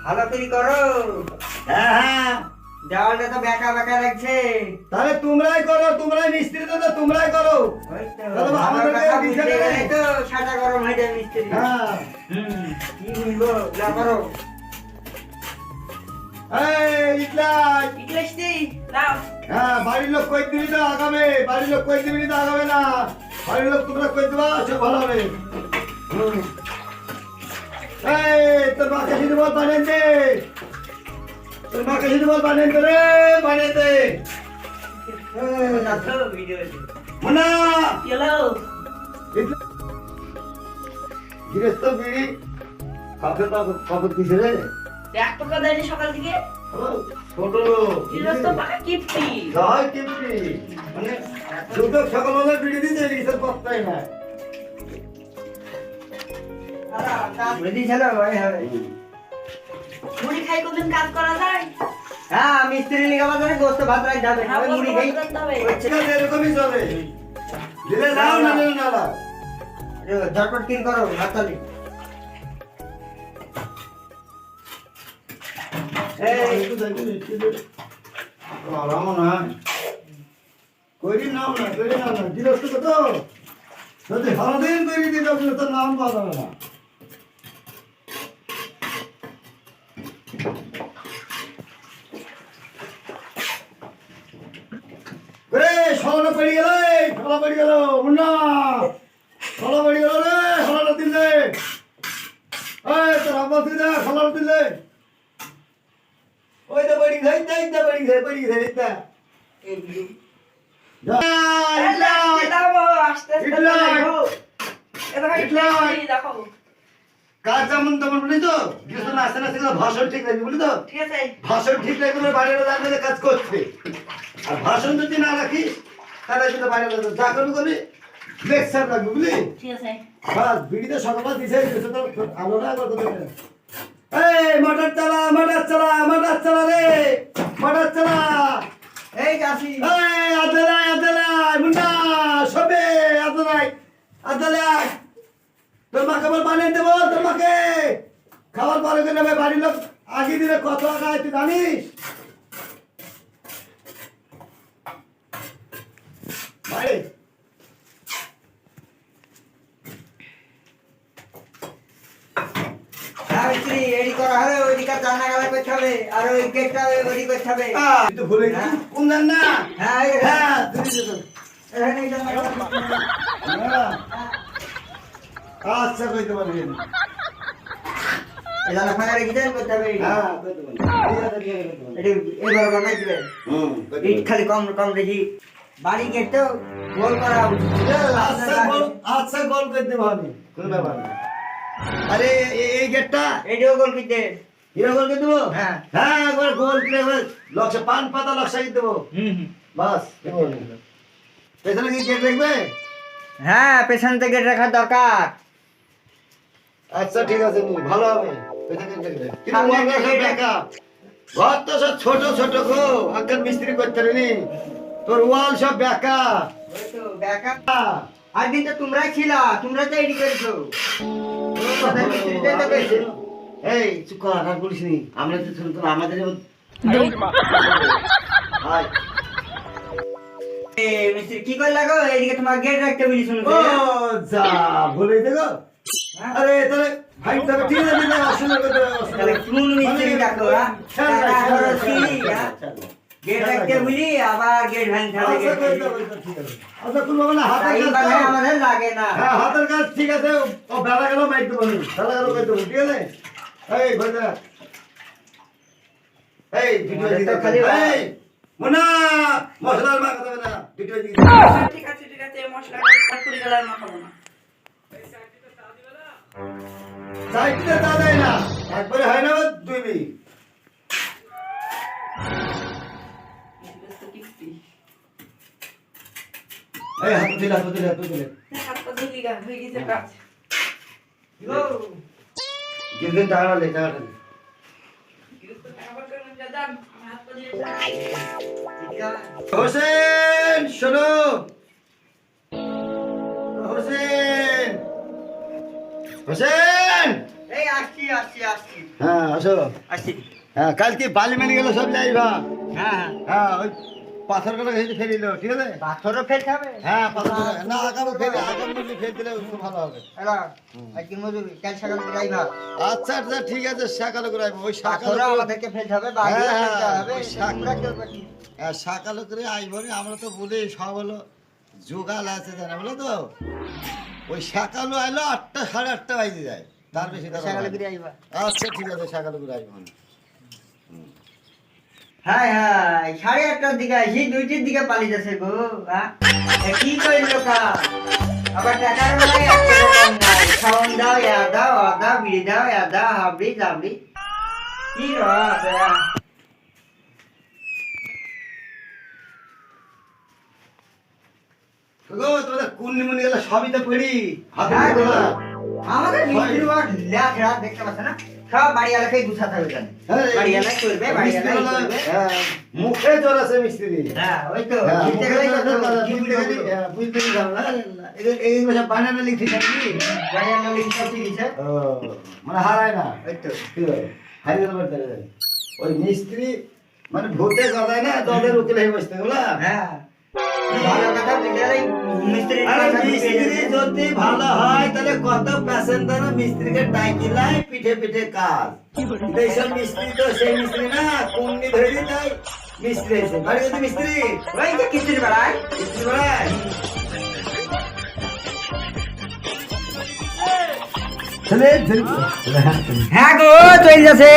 ভালো করে করো। হ্যাঁ হ্যাঁ, দেওয়ালটা তো বেঁকা বেঁকা লাগছে। তাহলে তোমরাই করো, তোমরাই মিস্ত্রি তো তোমরাই করো। ওই তো, তাহলে ভালো আমাদেরকে কথা দিতে বুঝতে হবে। গেলে তো সাটা গরম হয়ে যায় মিস্ত্রি। হ্যাঁ, কি বুঝবো, না করো। এই ইটলাই, ইংলিশটি দাও। হ্যাঁ, বাড়ির লোক কই দিবি না আগাবে, বাড়ির লোক কই দিবি না আগাবে না, বাড়ির লোক তোমরা কই দিবা, সব ভালো হবে। এই তোর মাকে শুধু বল বানিয়ে দে, তোর মাকে শুধু বল বানিয়ে দে রে, বানিয়ে দে। দেখো ভিডিও। মুন্না, হ্যালো। গৃহস্থ বিড়ি কাপড় কাপড় কিসে রে? 1 টাকা দেয়নি সকাল থেকে। ছোট লোক গৃহস্থ পাকা কিপটি। যাই কিপটি, মানে দুটো সকালবেলা বিড়ি দিতে গেছে পত্তাই না। বুঝি ছিল ওই হবে। মুড়ি খাই কোনদিন কাজ করা যায়? হ্যাঁ, মিস্ত্রি লিখা বাজারে গোস্ত ভাত রাখ যাবে। হ্যাঁ, ওই মুড়ি খাই। বলতে হবে। ঠিক আছে, এরকমই চলে। দিলে নাও, না দিলে না নাও। ঝটপট কিন করো হাতালি। এই একটু দেখুন, একটু দেখুন। আরাম না। কইরি নাও না, কইরি নাও না। গৃহস্থ কত? যদি সারাদিন কইরি দিতে হবে, তোর নাম পাওয়া যাবে না। রে সলাটা পড়ে গেল, সলা পড়ে গেল, মুন্না সলা পড়ে গেল রে, সলাটা দিলে। এই তোর আব্বা দিলে, সলাটা দিলে। ওই তো পড়ে গেছে, এইটা পড়ে গেছে, পড়ে গেছে, এইটা। যা, ইটলা, দাও আস্তে আস্তে ইটলা। দাও। এটা ভাই ইটলা। দেখো। কাজ যেমন তেমন বলি তো, গৃহস্থ নাচতে নাচতে গেলে ভাষণ ঠিক রাখবি বলি তো। ঠিক আছে। ভাষণ ঠিক রাখলে তোমার বাইরে দাঁড়িয়ে কাজ করছে। আর ভাষণ যদি না রাখিস তাহলে কিন্তু বাইরে যা করবি করবি লেকচার রাখবি বুঝলি। ঠিক আছে। বাস বিড়িতে সকালবেলা দিছে তো আলো না করতে দেবে। এই মোটর চালা, মোটর চালা, মোটর চালা রে, মোটর চালা। এই যাসি। এই আদলাই, আদলাই, মুন্না সবে আদলাই, আদলাই। তোর মাকে বল বানিয়ে দেবো, তোর মাকে খাবার পরে করে নেবে। বাড়ির লোক আগে দিলে কত আগায় তুই জানিস? ভাই মিস্ত্রি এডি করা হবে, ওইদিকে জানা গেলে করতে হবে, আর ওই গেটটা ওইদিকে করতে হবে। তুই তো ভুলে গেছিস কোন জান না? হ্যাঁ, হ্যাঁ তুই দিতে এখানে এই জানা গেলে। আচ্ছা কইতে পারবি না। এই জানা ফাঁকা রেখে দেন, করতে হবে এডি। হ্যাঁ কইতে পারবি। ঠিক আছে, ঠিক আছে, কইতে পারবি। এডি এবার বানাই দিবে। কইতে ইট পারবি। খালি কম কম দেখি। বাড়ি গেট তো গোল করা উচিত। আচ্ছা গোল করতে পারবি, কোনো ব্যাপার না। আরে এই গেটটা এডিও গোল কিনতে। হিরো গোল করে দেবো। হ্যাঁ। হ্যাঁ একবার গোল করে লক্ষ্য পান পাতা লক্ষ্য দেবো। বাস পেছনে কি গেট রাখবে? হ্যাঁ, পেছন থেকে গেট রাখার দরকার। আচ্ছা ঠিক আছে, ভালো হবে। পেছনে গেট রাখবে। কিন্তু সামনে ওয়াল একটা সব gate বেঁকা। ঘর তো সব ছোট ছোট গো, আজকাল মিস্ত্রি করতে পারিনি। তোর ওয়াল সব বেঁকা। ওই তো ব্যাকআপ। একদিন তো তোমরাই ছিল, তোমরা তো এডি করেছো। কথা মিস্ত্রিতে তো বেশি। এই চুপ কর, আর বলিস নি। আমরা তো ছোট তো আমাদের হাই এ মিস্ত্রি কি কই লাগো, এদিকে তোমার গেট রাখতে বলি শুনছো। ও যা ভুলে দেখো। আরে তাহলে ভাই তবে ঠিক আছে, না অসুবিধা করতে তাহলে কোন মিস্ত্রি ডাকো, হ্যাঁ? টাকা খরচ কি, হ্যাঁ? গেট রাখতে বলি, আবার গেট ভাঙতে হবে। আচ্ছা কইতে হবে, ঠিক আছে। আচ্ছা কোন বাবা না হাতের এই কাজ কথা তো? আমাদের লাগে না। হ্যাঁ হাতের কাজ ঠিক আছে। ও বেলা গেল মাইক দেবো, বেলা গেল কইতে হবে, ঠিক আছে। এই কইতে এই ভিডিও দিতে খালি এই মোনা মশলার মা কথা না, ভিডিও দিতে ঠিক আছে ঠিক আছে। মশলা পুরি গেল আর মাখাবো না। সাইডে তা দেয় না, একবারে হয় না দুই মিনিট। গৃহস্থ কিপটি। এই হাত দিলা, হাত দিলা, হাত দিলা। হাত পা ধুলি গা হয়ে গেছে কাজ। কিন্তু টাকা লে, টাকা লে। গৃহস্থ টাকা পয়সা নিয়ে যান। আমি হাত পা দিয়ে হোসেন শোনো, হোসেন, হোসেন এই আসছি আসছি আসছি হ্যাঁ আসো আসছি হ্যাঁ কালকে বালি মেনে গেল সব যাইবা হ্যাঁ হ্যাঁ ওই পাথর কটা ঘেঁটে ফেলিল ঠিক আছে পাথরও ফেলতে হবে হ্যাঁ পাথর কটা না আগামী ফেলে আগামী মধ্যে ফেল দিলে একটু ভালো হবে এলা আজকে মজুরি কাল সকালে যাইবা আচ্ছা আচ্ছা ঠিক আছে সকালে করে আইবো ওই সকালে পাথরও আমাদেরকে ফেলতে হবে বাড়িও হ্যাঁ, ফেলতে হবে ওই শাক- তোমরা করবে কি? সকালে করে আইবো রে, আমরা তো বলি সব হলো জোগাল আছে জানা বলো তো ওই সকালে আইলো 8টা 8:30 বাজে যায় তার বেশি তারা সকালে হয় না। করে আইবা আচ্ছা ঠিক আছে সকালে করে আইবো হাই হাই 8:30টার দিকে আসি 2টির দিকে পালিয়ে যাচ্ছে গো হ্যাঁ এ কি কইলো কা আবার টাকার বেলায় একটা রকম নাই খাওন দাও দাও আদা বিড়ি দাও আদা হাবড়ি জাবড়ি কি রে গো তোদের কুন্নি মুন্নি গেলে সবই তো পড়ি হাতে হ্যাঁ করে গো। না। আমাদের মিস্ত্রি ওয়ার্ক লেখা দেখতে পাচ্ছ না সব বাড়ি এলাকায় গুছাতে হবে জানে হ্যাঁ, বাড়ি এলাকায় করবে বাড়ি মিস্ত্রি এলাকায় হলো, করবে হ্যাঁ, মুখে জোর আছে মিস্ত্রি হ্যাঁ ওই তো হ্যাঁ, বুঝতে মুখে গেলেই জোর তো আছে, কি বুঝতে গেলেই, হ্যাঁ, বুঝতে গেলেই যাবে না। এইগুলো সব বানানো লিখছি নাকি বাড়ি এলাকায় সব ঠিক আছে ও, মানে হারায় না ওই তো কি হবে? হারিয়ে গেলে বাড়তে হবে। ওই মিস্ত্রি মানে ভূতে গদায় না জলের উকিল হয়ে বসতে বলা হ্যাঁ ভালো কথা বুঝতে গেলেই মিস্ত্রি আরে মিস্ত্রি যদি ভালো হয় তাহলে কত প্যাসেঞ্জার মিস্ত্রিকে ডাকিলাই পিঠে পিঠে কাজ কিন্তু এইসব মিস্ত্রি তো সেই মিস্ত্রি না কুন্নি ধরে দেয় মিস্ত্রি এসে বাড়ি যদি মিস্ত্রি ওই যে কিস্তির বেড়ায় মিস্ত্রি বেড়ায় হ্যাঁ গো চলে যাচ্ছে